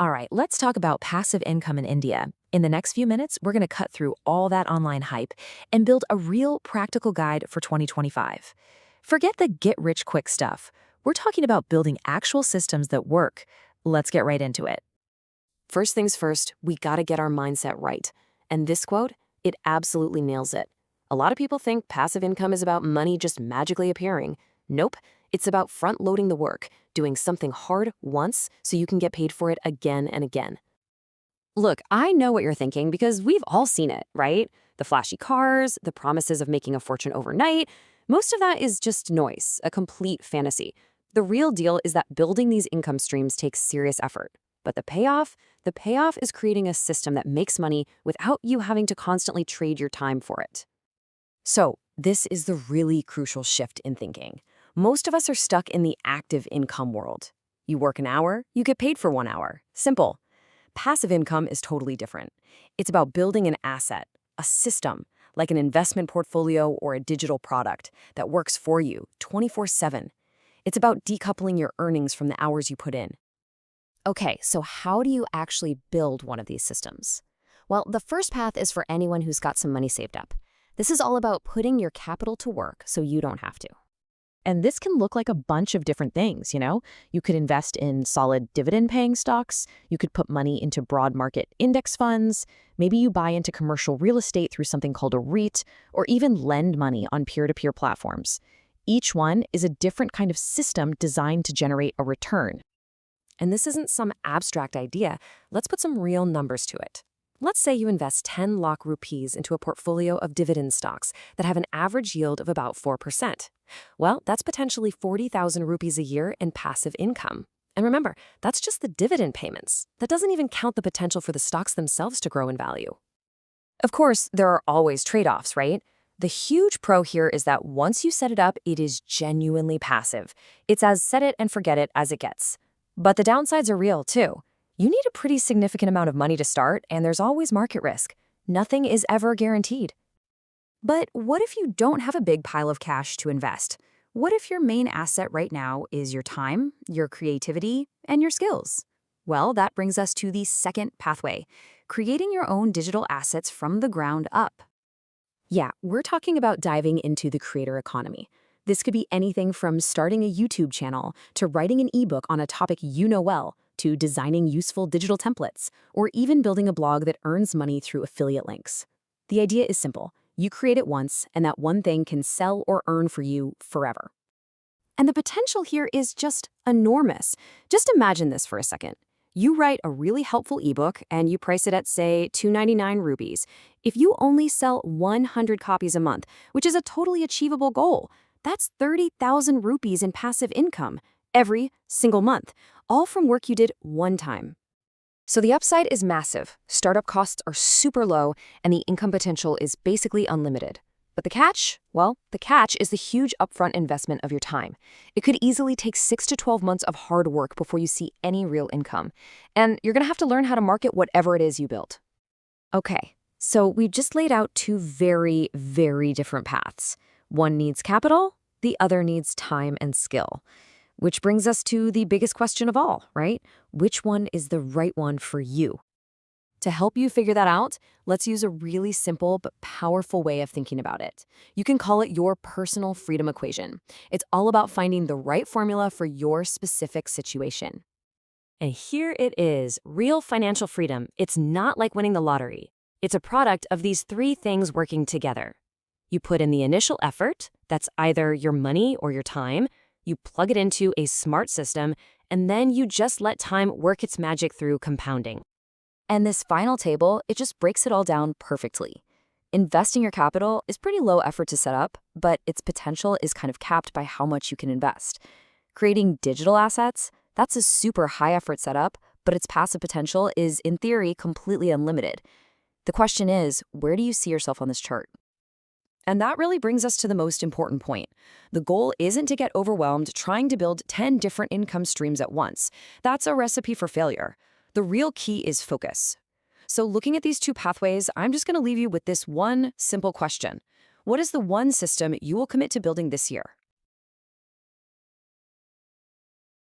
All right, let's talk about passive income in India. In the next few minutes, we're going to cut through all that online hype and build a real practical guide for 2025. Forget the get-rich-quick stuff. We're talking about building actual systems that work. Let's get right into it. First things first, we gotta get our mindset right. And this quote, it absolutely nails it. A lot of people think passive income is about money just magically appearing. Nope, it's about front-loading the work, doing something hard once so you can get paid for it again and again. Look, I know what you're thinking because we've all seen it, right? The flashy cars, the promises of making a fortune overnight. Most of that is just noise, a complete fantasy. The real deal is that building these income streams takes serious effort. But the payoff is creating a system that makes money without you having to constantly trade your time for it. So, this is the really crucial shift in thinking. Most of us are stuck in the active income world. You work an hour, you get paid for 1 hour. Simple. Passive income is totally different. It's about building an asset, a system, like an investment portfolio or a digital product that works for you 24/7. It's about decoupling your earnings from the hours you put in. Okay, so how do you actually build one of these systems? Well, the first path is for anyone who's got some money saved up. This is all about putting your capital to work so you don't have to. And this can look like a bunch of different things. You could invest in solid dividend-paying stocks. You could put money into broad market index funds. Maybe you buy into commercial real estate through something called a REIT, or even lend money on peer-to-peer platforms. Each one is a different kind of system designed to generate a return. And this isn't some abstract idea. Let's put some real numbers to it. Let's say you invest 10 lakh rupees into a portfolio of dividend stocks that have an average yield of about 4%. Well, that's potentially 40,000 rupees a year in passive income. And remember, that's just the dividend payments. That doesn't even count the potential for the stocks themselves to grow in value. Of course, there are always trade-offs, right? The huge pro here is that once you set it up, it is genuinely passive. It's as set it and forget it as it gets. But the downsides are real, too. You need a pretty significant amount of money to start, and there's always market risk. Nothing is ever guaranteed. But what if you don't have a big pile of cash to invest? What if your main asset right now is your time, your creativity, and your skills? Well, that brings us to the second pathway, creating your own digital assets from the ground up. Yeah, we're talking about diving into the creator economy. This could be anything from starting a YouTube channel to writing an ebook on a topic you know well, to designing useful digital templates, or even building a blog that earns money through affiliate links. The idea is simple. You create it once, and that one thing can sell or earn for you forever. And the potential here is just enormous. Just imagine this for a second. You write a really helpful ebook and you price it at, say, 299 rupees. If you only sell 100 copies a month, which is a totally achievable goal, that's 30,000 rupees in passive income every single month, all from work you did one time. So the upside is massive. Startup costs are super low, and the income potential is basically unlimited. But the catch? Well, the catch is the huge upfront investment of your time. It could easily take 6 to 12 months of hard work before you see any real income. And you're going to have to learn how to market whatever it is you built. Okay, so we just laid out two very, very different paths. One needs capital, the other needs time and skill. Which brings us to the biggest question of all, right? Which one is the right one for you? To help you figure that out, let's use a really simple but powerful way of thinking about it. You can call it your personal freedom equation. It's all about finding the right formula for your specific situation. And here it is, real financial freedom. It's not like winning the lottery. It's a product of these three things working together. You put in the initial effort, that's either your money or your time. You plug it into a smart system, and then you just let time work its magic through compounding. And this final table, it just breaks it all down perfectly. Investing your capital is pretty low effort to set up, but its potential is kind of capped by how much you can invest. Creating digital assets, that's a super high effort setup, but its passive potential is, in theory, completely unlimited. The question is, where do you see yourself on this chart? And that really brings us to the most important point. The goal isn't to get overwhelmed trying to build 10 different income streams at once. That's a recipe for failure. The real key is focus. So looking at these two pathways, I'm just going to leave you with this one simple question. What is the one system you will commit to building this year?